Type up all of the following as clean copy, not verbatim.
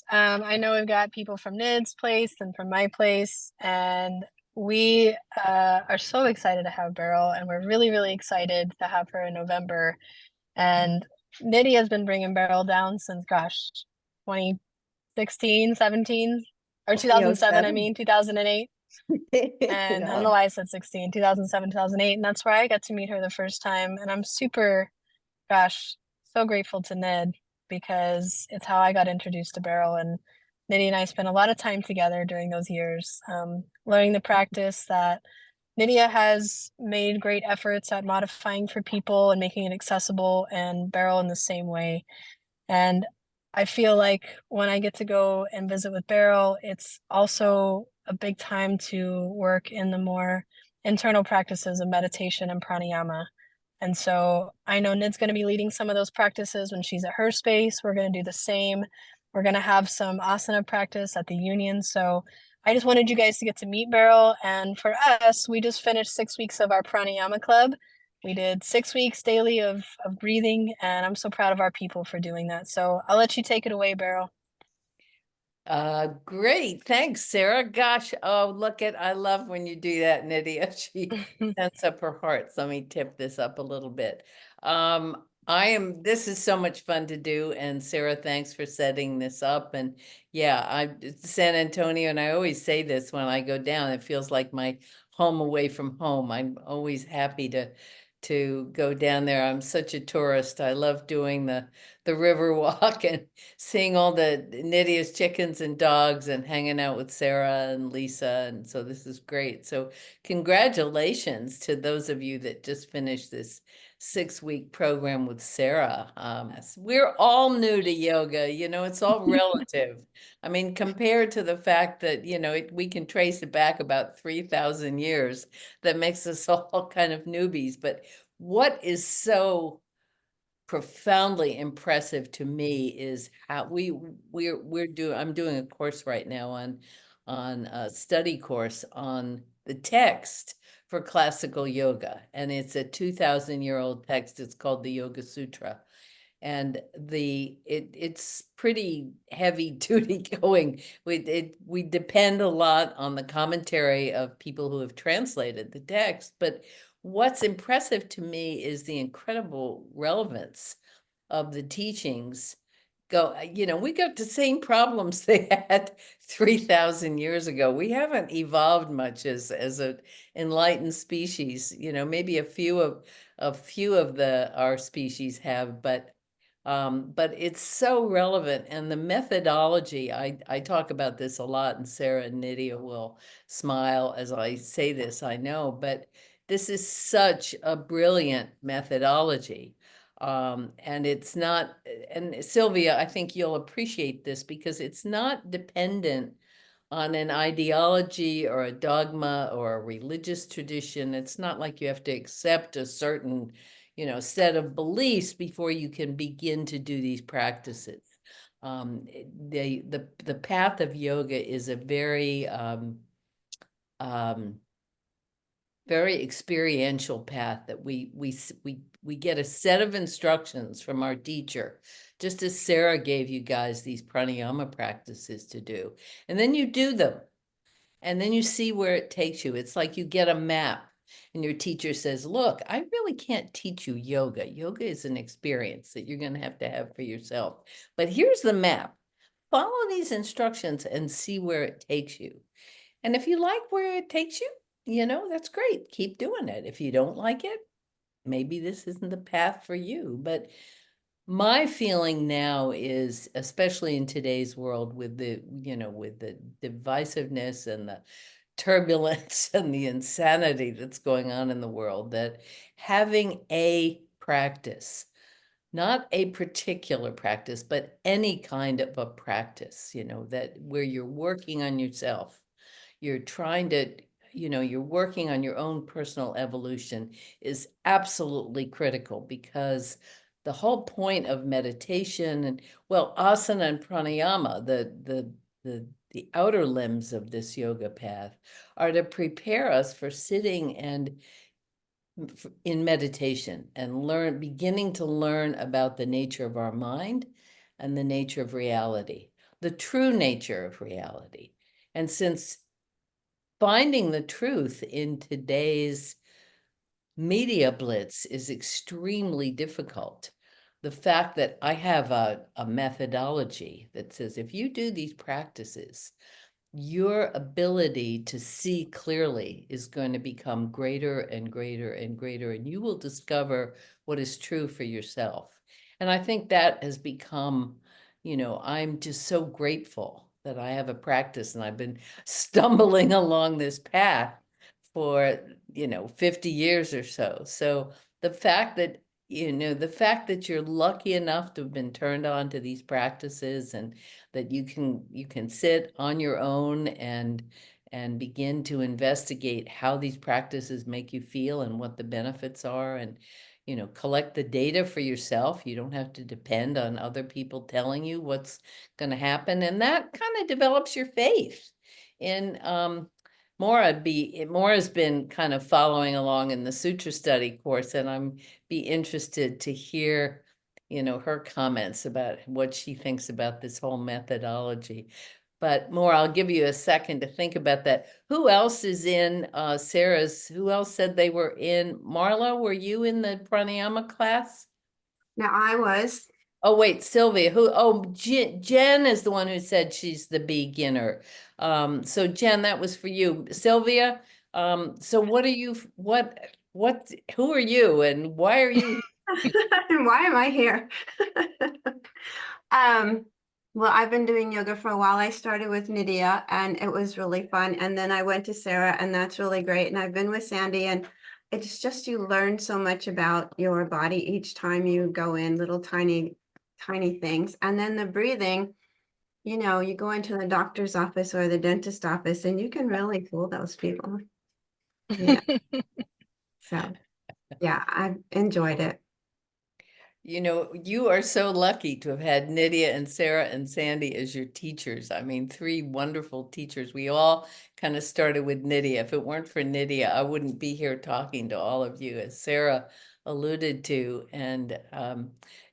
I know we've got people from Nid's place and from my place, and we are so excited to have Beryl, and we're really, really excited to have her in November. And Niddy has been bringing Beryl down since, gosh, 2016, 17, or 2007, I 2007. mean, 2008. And I don't know No. why I said 16, 2007, 2008. And that's where I got to meet her the first time. And I'm super, gosh, so grateful to Ned because it's how I got introduced to Beryl. And Niddy and I spent a lot of time together during those years, learning the practice that Nydia has made great efforts at modifying for people and making it accessible, and Beryl in the same way. And I feel like when I get to go and visit with Beryl, it's also a big time to work in the more internal practices of meditation and pranayama. And so I know Nid's going to be leading some of those practices when she's at her space. We're going to do the same. We're going to have some asana practice at the union. So I just wanted you guys to get to meet Beryl. And for us, we just finished 6 weeks of our pranayama club. We did 6 weeks daily of breathing, and I'm so proud of our people for doing that. So I'll let you take it away, Beryl. Great. Thanks, Sarah. Gosh, oh, I love when you do that, Nydia. She sends up her hearts. Let me tip this up a little bit. This is so much fun to do. And Sarah, thanks for setting this up. And yeah, it's San Antonio, and I always say this when I go down, it feels like my home away from home. I'm always happy to go down there. I'm such a tourist. I love doing the river walk and seeing all the Nydia's chickens and dogs and hanging out with Sarah and Lisa. And so this is great. So congratulations to those of you that just finished this 6-week program with Sarah. Yes, we're all new to yoga. It's all relative. I mean, compared to the fact that, we can trace it back about 3,000 years, that makes us all kind of newbies. But what is so profoundly impressive to me is how I'm doing a course right now on a study course on the text for classical yoga, and it's a 2,000-year-old text. It's called the Yoga Sutra, and it's pretty heavy duty going. We depend a lot on the commentary of people who have translated the text, but what's impressive to me is the incredible relevance of the teachings. We got the same problems they had 3,000 years ago. We haven't evolved much as a enlightened species. Maybe a few of our species have, but it's so relevant. And the methodology, I talk about this a lot, and Sarah and Nydia will smile as I say this, I know, but this is such a brilliant methodology. And it's not, and Sylvia, I think you'll appreciate this because it's not dependent on an ideology or a dogma or a religious tradition. It's not like you have to accept a certain, set of beliefs before you can begin to do these practices. The path of yoga is a um, very experiential path that we get a set of instructions from our teacher, just as Sarah gave you guys these pranayama practices to do. And then you do them. And then you see where it takes you. It's like you get a map and your teacher says, look, I really can't teach you yoga. Yoga is an experience that you're going to have for yourself. But here's the map. Follow these instructions and see where it takes you. And if you like where it takes you, that's great. Keep doing it. If you don't like it, maybe this isn't the path for you. But my feeling now is, especially in today's world with the divisiveness and the turbulence and the insanity that's going on in the world, that having a practice, not a particular practice, but any kind of a practice, that where you're working on yourself, you're trying to, you're working on your own personal evolution, is absolutely critical, because the whole point of meditation and, well, asana and pranayama, the outer limbs of this yoga path, are to prepare us for sitting and in meditation and beginning to learn about the nature of our mind and the nature of reality. the true nature of reality. And since finding the truth in today's media blitz is extremely difficult, the fact that I have a methodology that says if you do these practices, your ability to see clearly is going to become greater and greater and greater, and you will discover what is true for yourself. And I think that has become, I'm just so grateful that I have a practice, and I've been stumbling along this path for, 50 years or so. So the fact that, you're lucky enough to have been turned on to these practices, and that you can sit on your own and begin to investigate how these practices make you feel and what the benefits are, and collect the data for yourself. You don't have to depend on other people telling you what's going to happen, and that kind of develops your faith in Maura's been kind of following along in the sutra study course, and I'm be interested to hear her comments about what she thinks about this whole methodology. But more, I'll give you a second to think about that. Who else is in who else said they were in? Marla, were you in the pranayama class? Now I was. Oh, wait, Sylvia, Jen is the one who said she's the beginner. So Jen, that was for you. Sylvia, so what are you, who are you and why are you? Why am I here? Um, well, I've been doing yoga for a while. I started with Nydia and it was really fun. And then I went to Sarah and that's really great. And I've been with Sandy and it's just you learn so much about your body each time you go in, little tiny, tiny things. And then the breathing, you go into the doctor's office or the dentist office and you can really fool those people. Yeah. So yeah, I've enjoyed it. You are so lucky to have had Nydia and Sarah and Sandy as your teachers. I mean, three wonderful teachers. We all kind of started with Nydia. If it weren't for Nydia, I wouldn't be here talking to all of you, as Sarah alluded to. And,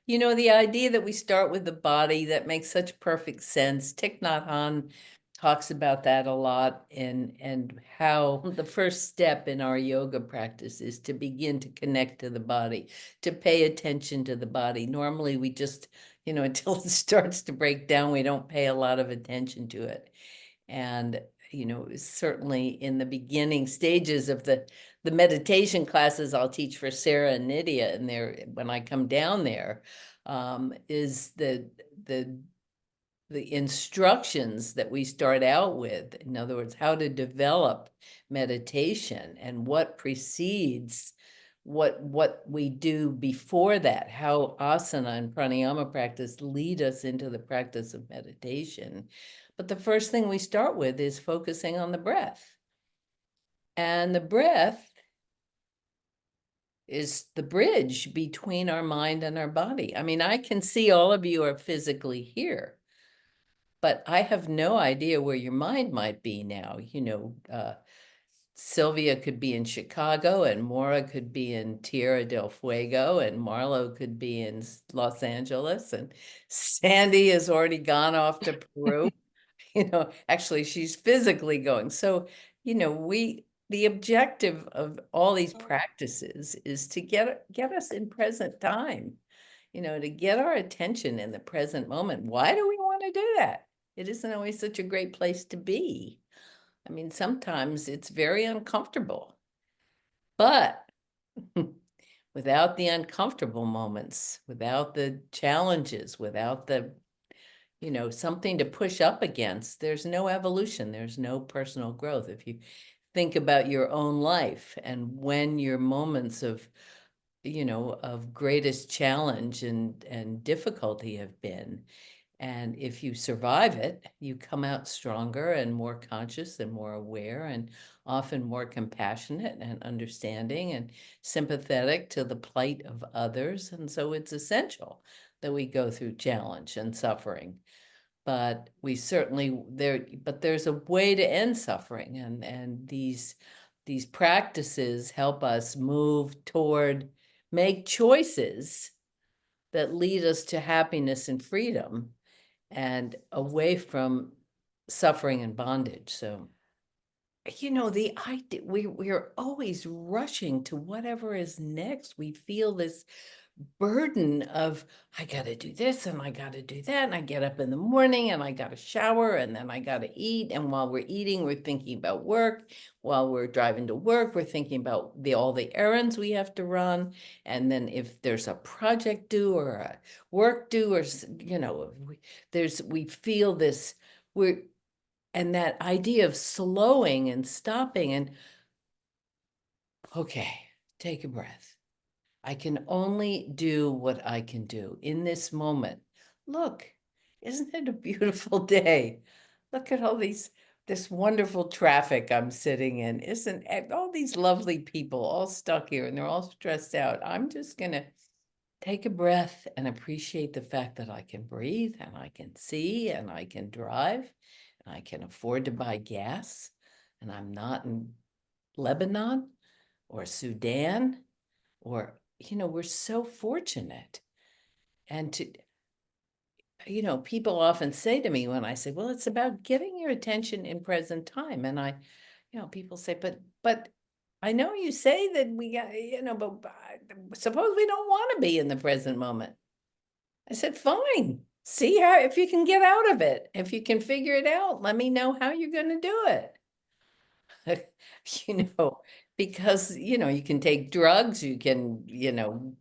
the idea that we start with the body, that makes such perfect sense. Thich Nhat Hanh talks about that a lot, and how the first step in our yoga practice is to begin to connect to the body, to pay attention to the body. Normally we just, until it starts to break down, we don't pay a lot of attention to it. And, certainly in the beginning stages of the meditation classes I'll teach for Sarah and Nydia, and when I come down there, is the instructions that we start out with. In other words, how to develop meditation and what precedes what we do before that, how asana and pranayama practice lead us into the practice of meditation. But the first thing we start with is focusing on the breath. And the breath is the bridge between our mind and our body. I mean, I can see all of you are physically here, but I have no idea where your mind might be now. Sylvia could be in Chicago, and Maura could be in Tierra del Fuego, and Marlo could be in Los Angeles, and Sandy has already gone off to Peru. Actually, she's physically going. So, the objective of all these practices is to get us in present time, to get our attention in the present moment. Why do we want to do that? It isn't always such a great place to be. I mean, sometimes it's very uncomfortable, but without the uncomfortable moments, without the challenges, without the, something to push up against, there's no evolution, there's no personal growth. If you think about your own life and when your moments of, of greatest challenge and difficulty have been, and if you survive it, you come out stronger and more conscious and more aware, and often more compassionate and understanding and sympathetic to the plight of others. And so it's essential that we go through challenge and suffering. But there's a way to end suffering, and these practices help us make choices that lead us to happiness and freedom. and away from suffering and bondage. So, the idea, we're always rushing to whatever is next. We feel this burden of, I got to do this and I got to do that. And I get up in the morning and I got to shower and then I got to eat. And while we're eating, we're thinking about work. While we're driving to work, we're thinking about all the errands we have to run. And then if there's a project due or a work due, or, we feel this, and that idea of slowing and stopping and, okay, take a breath. I can only do what I can do in this moment. Look, isn't it a beautiful day? Look at all this wonderful traffic I'm sitting in. Isn't all these lovely people all stuck here and they're all stressed out? I'm just gonna take a breath and appreciate the fact that I can breathe and I can see and I can drive and I can afford to buy gas and I'm not in Lebanon or Sudan, or, we're so fortunate. And people often say to me when I say, well, it's about getting your attention in present time. And people say, but I know you say that we got, but suppose we don't want to be in the present moment. I said, fine. See if you can get out of it. If you can figure it out, let me know how you're going to do it. Because, you can take drugs, you can,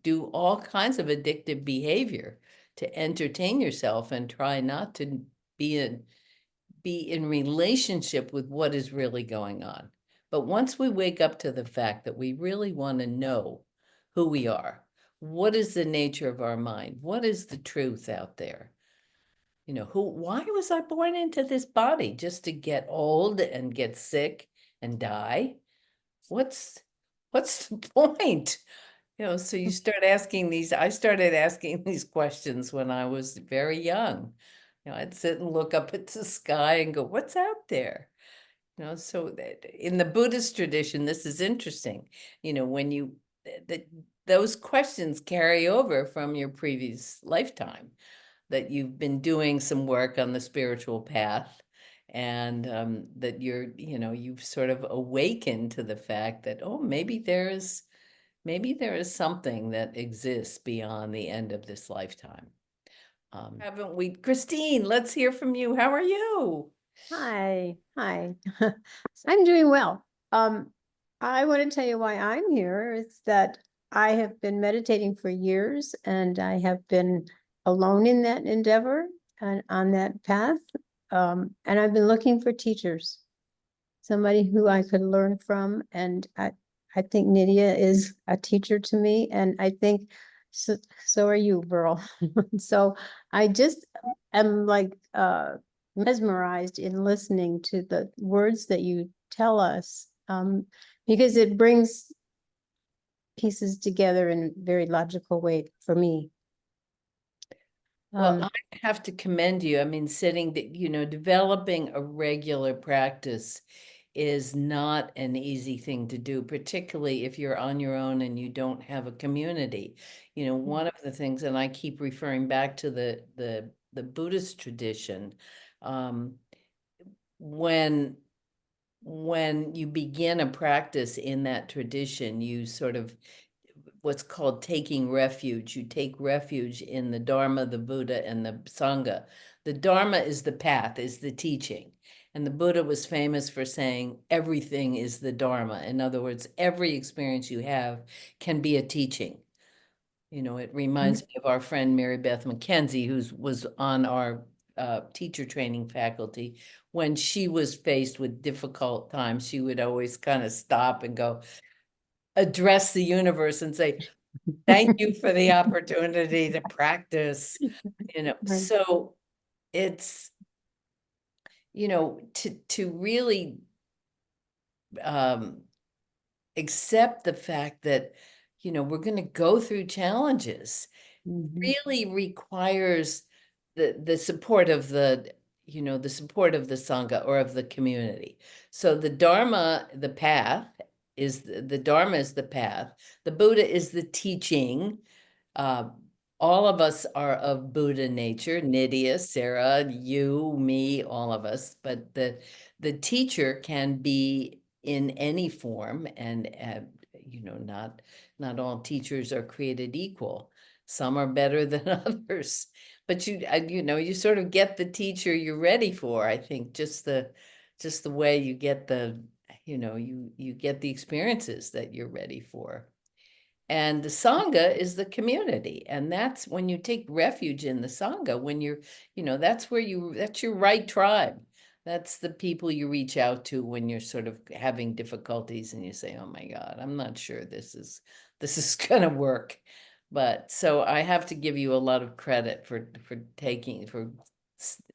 do all kinds of addictive behavior to entertain yourself and try not to be in relationship with what is really going on. But once we wake up to the fact that we really want to know who we are, what is the nature of our mind? What is the truth out there? Why was I born into this body? Just to get old and get sick and die? What's the point? So you start asking I started asking these questions when I was very young. I'd sit and look up at the sky and go, what's out there? So that in the Buddhist tradition, this is interesting. When those questions carry over from your previous lifetime, that you've been doing some work on the spiritual path, and that you've sort of awakened to the fact that, oh, maybe there is something that exists beyond the end of this lifetime. Haven't we? Christine, let's hear from you. How are you? Hi. I'm doing well. I want to tell you why I'm here. It's that I have been meditating for years and I have been alone in that endeavor and on that path. And I've been looking for teachers, somebody who I could learn from. And I think Nydia is a teacher to me. And I think so are you, Beryl. So I just am like mesmerized in listening to the words that you tell us, because it brings pieces together in a very logical way for me. Well, I have to commend you. I mean, developing a regular practice is not an easy thing to do, particularly if you're on your own and you don't have a community. One of the things, and I keep referring back to the Buddhist tradition, when you begin a practice in that tradition, you sort of what's called taking refuge. You take refuge in the Dharma, the Buddha, and the Sangha. The Dharma is the path, is the teaching. And the Buddha was famous for saying everything is the Dharma. In other words, every experience you have can be a teaching. It reminds me of our friend Mary Beth McKenzie, who was on our teacher training faculty. When she was faced with difficult times, she would always kind of stop and go, address the universe and say, thank you for the opportunity to practice, Right. so it's, to really accept the fact that, we're going to go through challenges really requires the support of the support of the Sangha or of the community. So the Dharma, the path, is the Dharma is the path. The Buddha is the teaching. all of us are of Buddha nature, Nydia, Sarah, you, me, all of us, but the teacher can be in any form, and not all teachers are created equal. Some are better than others, but you sort of get the teacher you're ready for. I think just the way you get you get the experiences that you're ready for. And the Sangha is the community. And that's when you take refuge in the Sangha, when that's your right tribe. That's the people you reach out to when you're sort of having difficulties and you say, oh my God, I'm not sure this is gonna work. But so I have to give you a lot of credit for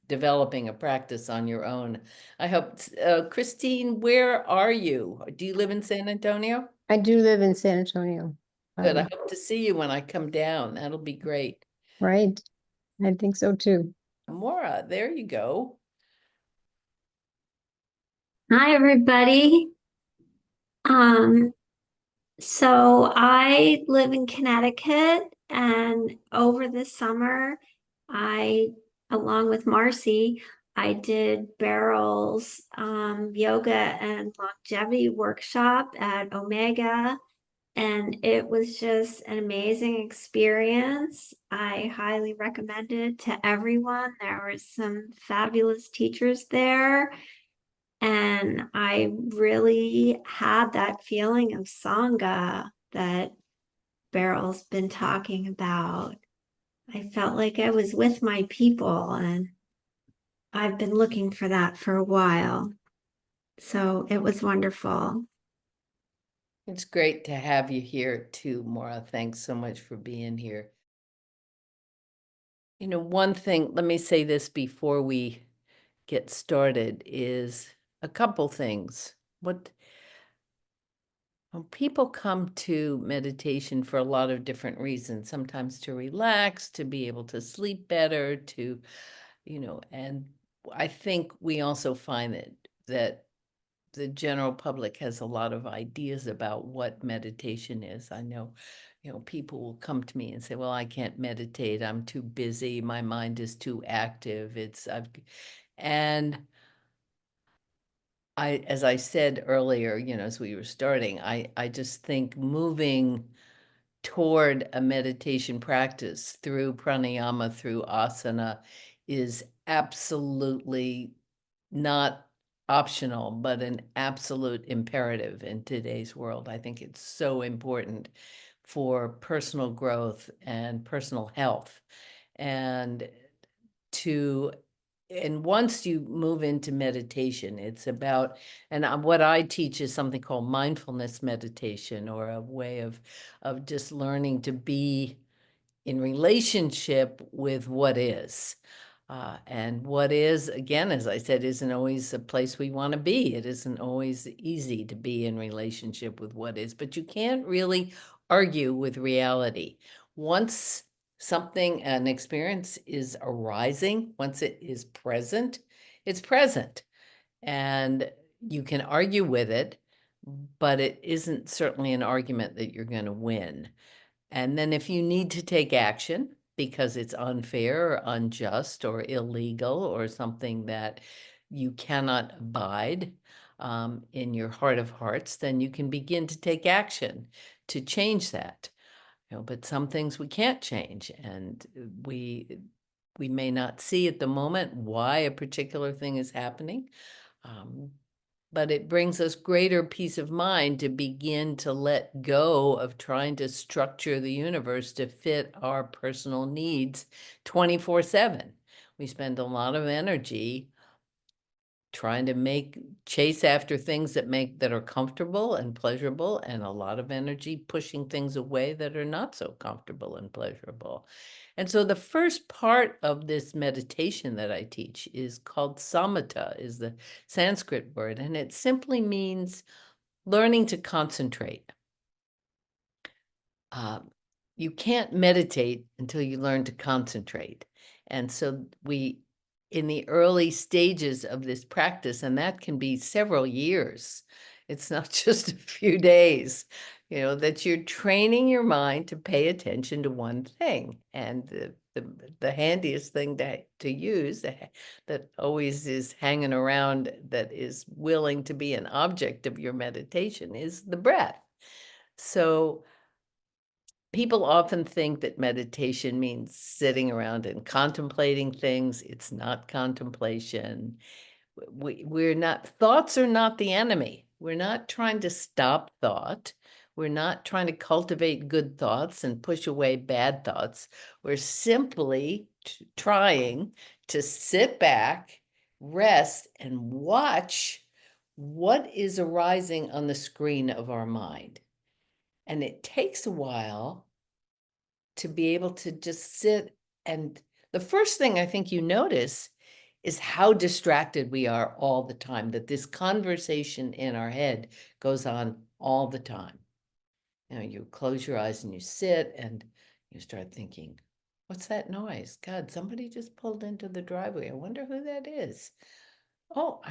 developing a practice on your own. I hope, Christine, where are you? Do you live in San Antonio? I do live in San Antonio. Good. I hope to see you when I come down. That'll be great. Right. I think so too. Maura, there you go. Hi, everybody. So I live in Connecticut, and over the summer, along with Marcy, I did Beryl's yoga and longevity workshop at Omega, and it was just an amazing experience. I highly recommend it to everyone. There were some fabulous teachers there. And I really had that feeling of Sangha that Beryl's been talking about. I felt like I was with my people, and I've been looking for that for a while. So it was wonderful. It's great to have you here too, Maura. Thanks so much for being here. One thing, let me say this before we get started, is a couple things. When people come to meditation for a lot of different reasons, sometimes to relax, to be able to sleep better, and I think we also find that the general public has a lot of ideas about what meditation is. I know, people will come to me and say, well, I can't meditate. I'm too busy. My mind is too active. And as I said earlier, as we were starting, I just think moving toward a meditation practice through pranayama, through asana, is absolutely not optional, but an absolute imperative in today's world. I think it's so important for personal growth and personal health. And once you move into meditation, it's about, and what I teach is something called mindfulness meditation, or a way of just learning to be in relationship with what is. And what is, again, as I said, isn't always a place we want to be. It isn't always easy to be in relationship with what is, but you can't really argue with reality. Once an experience is arising, once it is present, it's present. And you can argue with it, but it isn't certainly an argument that you're going to win. And then if you need to take action because it's unfair or unjust or illegal or something that you cannot abide in your heart of hearts, then you can begin to take action to change that. But some things we can't change, and we may not see at the moment why a particular thing is happening. But it brings us greater peace of mind to begin to let go of trying to structure the universe to fit our personal needs 24/7. We spend a lot of energy trying to chase after things that are comfortable and pleasurable, and a lot of energy pushing things away that are not so comfortable and pleasurable. And so the first part of this meditation that I teach is called samatha, is the Sanskrit word, and it simply means learning to concentrate. You can't meditate until you learn to concentrate. And so in the early stages of this practice, and that can be several years, It's not just a few days, that you're training your mind to pay attention to one thing. And the handiest thing to use that always is hanging around, that is willing to be an object of your meditation, is the breath. So people often think that meditation means sitting around and contemplating things. It's not contemplation. We're not, thoughts are not the enemy. We're not trying to stop thought. We're not trying to cultivate good thoughts and push away bad thoughts. We're simply trying to sit back, rest, and watch what is arising on the screen of our mind. And it takes a while to be able to just sit. And the first thing I think you notice is how distracted we are all the time, that this conversation in our head goes on all the time. You close your eyes and you sit and you start thinking, what's that noise? God, somebody just pulled into the driveway. I wonder who that is. Oh,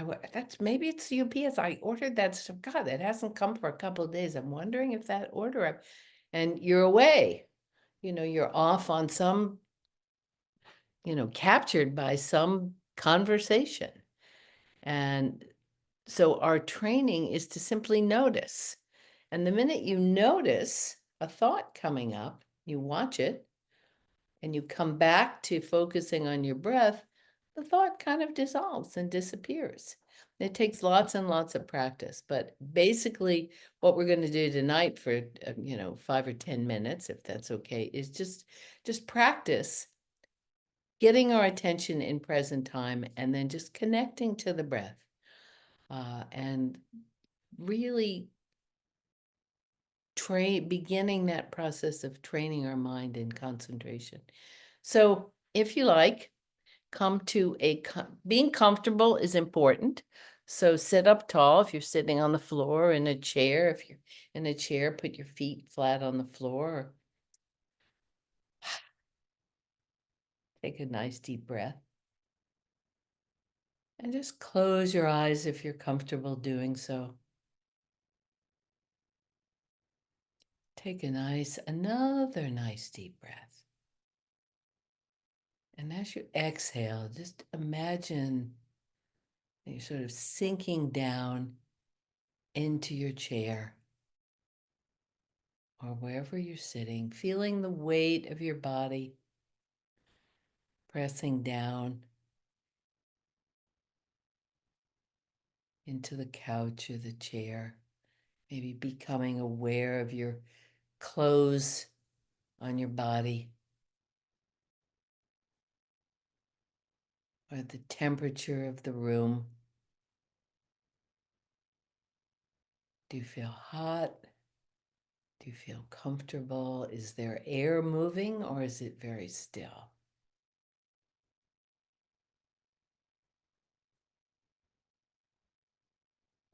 maybe it's UPS. I ordered that stuff. God, it hasn't come for a couple of days. I'm wondering if that order, and you're away. You're off on some, captured by some conversation. And so our training is to simply notice. And the minute you notice a thought coming up, you watch it, and you come back to focusing on your breath, the thought kind of dissolves and disappears. It takes lots and lots of practice, but basically what we're going to do tonight for 5 or 10 minutes, if that's okay, is just practice getting our attention in present time and then just connecting to the breath, and really beginning that process of training our mind in concentration. So if you like, come to being comfortable is important. So sit up tall if you're sitting on the floor, in a chair. If you're in a chair, put your feet flat on the floor. Take a nice deep breath. And just close your eyes if you're comfortable doing so. Take another nice deep breath. And as you exhale, just imagine that you're sort of sinking down into your chair or wherever you're sitting, feeling the weight of your body pressing down into the couch or the chair, maybe becoming aware of your clothes on your body, or the temperature of the room. Do you feel hot? Do you feel comfortable? Is there air moving or is it very still?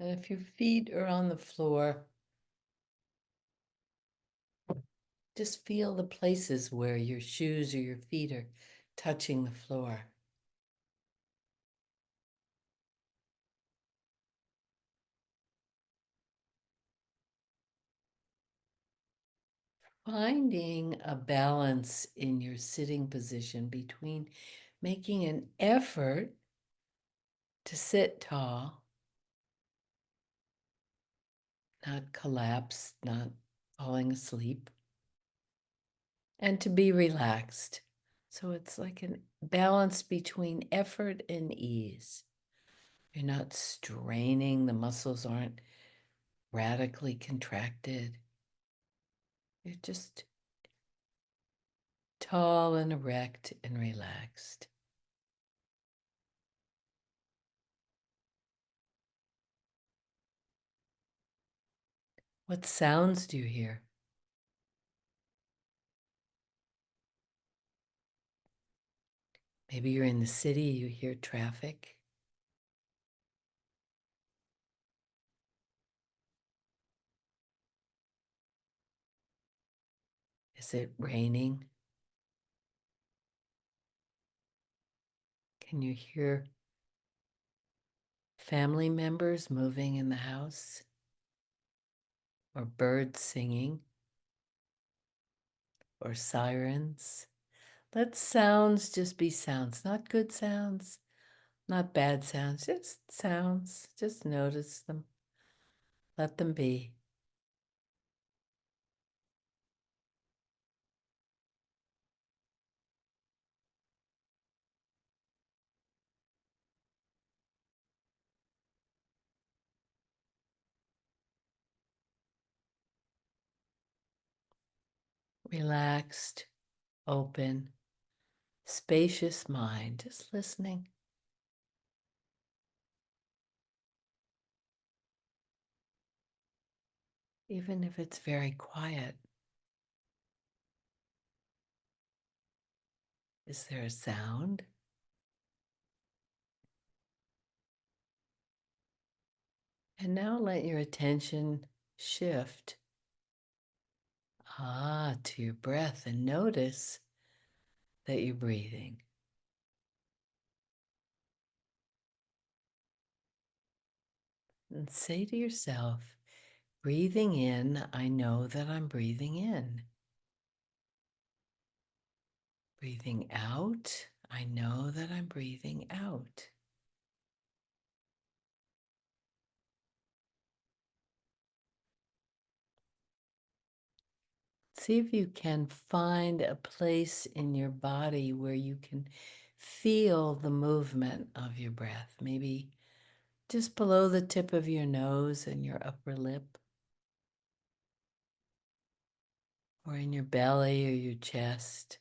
And if your feet are on the floor, just feel the places where your shoes or your feet are touching the floor. Finding a balance in your sitting position between making an effort to sit tall, not collapse, not falling asleep, and to be relaxed. So it's like a balance between effort and ease. You're not straining, the muscles aren't radically contracted. You're just tall and erect and relaxed. What sounds do you hear? Maybe you're in the city, you hear traffic. Is it raining? Can you hear family members moving in the house? or birds singing, or sirens. Let sounds just be sounds, not good sounds, not bad sounds, just sounds. Just notice them. Let them be. Relaxed, open, spacious mind, just listening. Even if it's very quiet. Is there a sound? And now let your attention shift to your breath and notice that you're breathing. And say to yourself, breathing in, I know that I'm breathing in. Breathing out, I know that I'm breathing out. See if you can find a place in your body where you can feel the movement of your breath. Maybe just below the tip of your nose and your upper lip, or in your belly or your chest.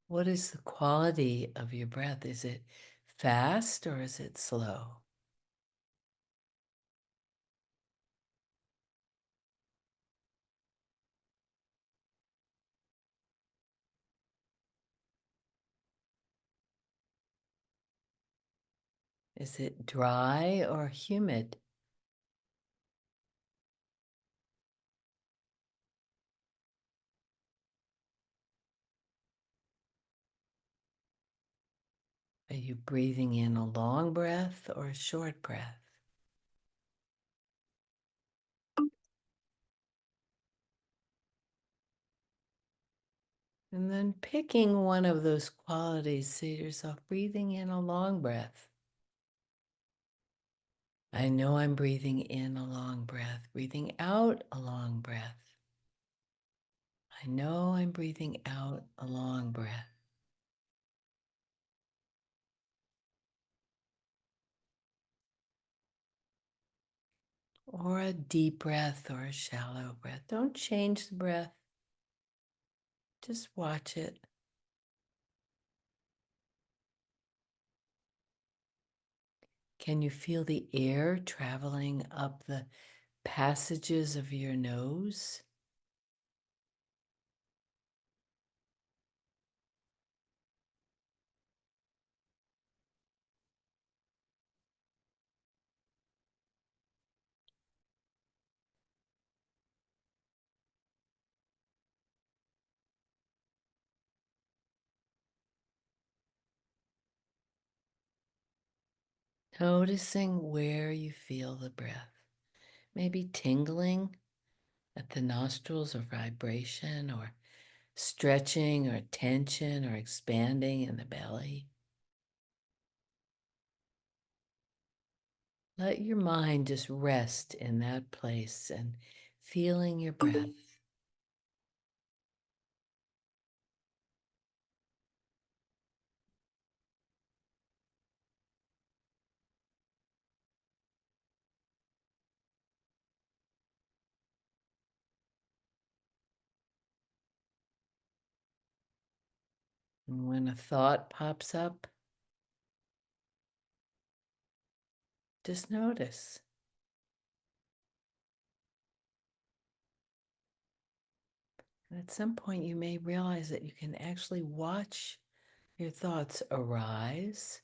What is the quality of your breath? Is it fast or is it slow? Is it dry or humid? Are you breathing in a long breath or a short breath? And then picking one of those qualities, say to yourself, breathing in a long breath. I know I'm breathing in a long breath, breathing out a long breath. I know I'm breathing out a long breath. Or a deep breath or a shallow breath. Don't change the breath. Just watch it. Can you feel the air traveling up the passages of your nose? Noticing where you feel the breath. Maybe tingling at the nostrils or vibration, or stretching or tension or expanding in the belly. Let your mind just rest in that place and feeling your breath. And when a thought pops up, just notice. And at some point, you may realize that you can actually watch your thoughts arise,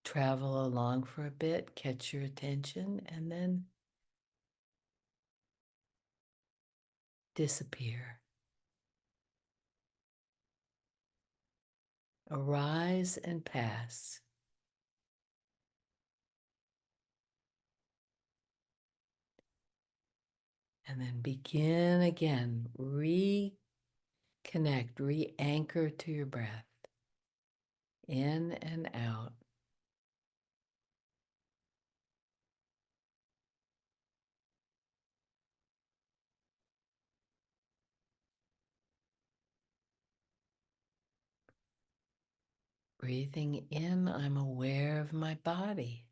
travel along for a bit, catch your attention, and then disappear. Arise and pass. And then begin again. Reconnect, re-anchor to your breath. In and out. Breathing in, I'm aware of my body.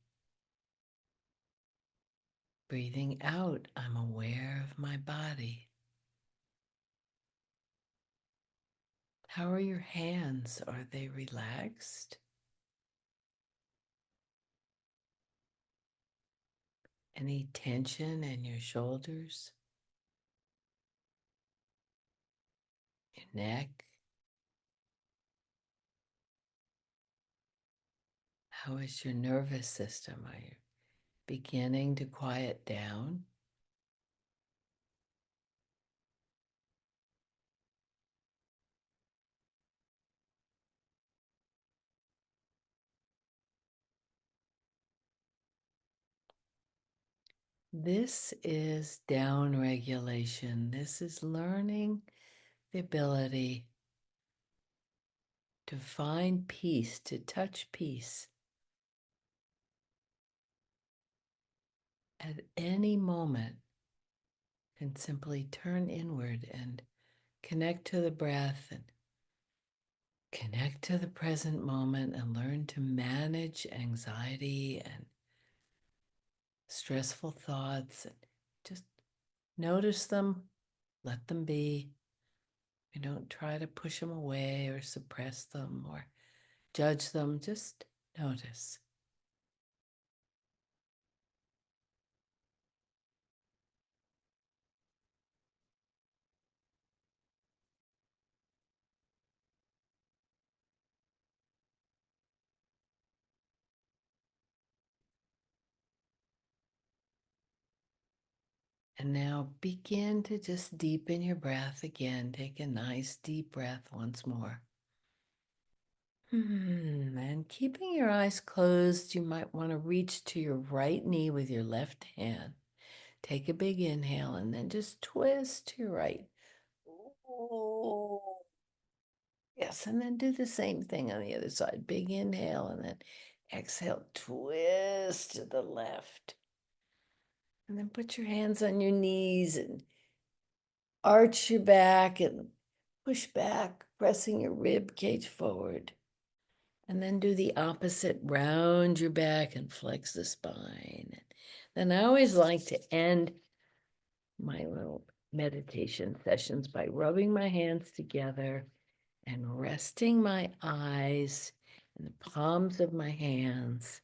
Breathing out, I'm aware of my body. How are your hands? Are they relaxed? Any tension in your shoulders? Your neck? How is your nervous system? Are you beginning to quiet down? This is down regulation. This is learning the ability to find peace, to touch peace at any moment, and simply turn inward and connect to the breath and connect to the present moment and learn to manage anxiety and stressful thoughts and just notice them, let them be. We don't try to push them away or suppress them or judge them, just notice. And now begin to just deepen your breath again. Take a nice deep breath once more. And keeping your eyes closed, you might want to reach to your right knee with your left hand. Take a big inhale and then just twist to your right. Oh. Yes, and then do the same thing on the other side. Big inhale and then exhale, twist to the left. And then put your hands on your knees and arch your back and push back, pressing your rib cage forward. And then do the opposite, round your back and flex the spine. Then I always like to end my little meditation sessions by rubbing my hands together and resting my eyes in the palms of my hands.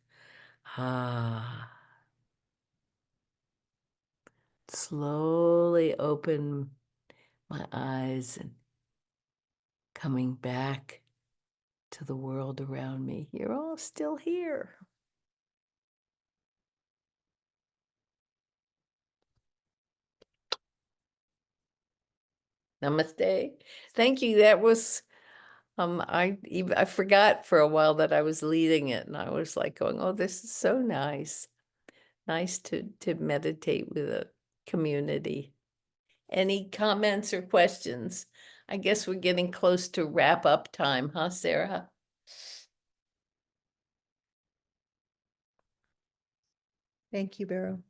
Slowly open my eyes and coming back to the world around me. You're all still here. Namaste. Thank you. That was I forgot for a while that I was leading it, and I was like going, "Oh, this is so nice. Nice to meditate with a community." Any comments or questions? I guess we're getting close to wrap up time, huh, Sarah? Thank you, Beryl.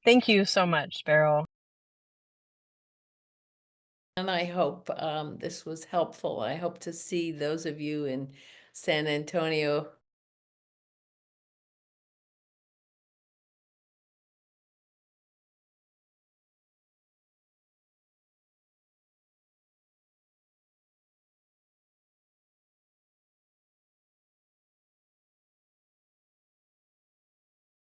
Thank you so much, Beryl. And I hope this was helpful. I hope to see those of you in San Antonio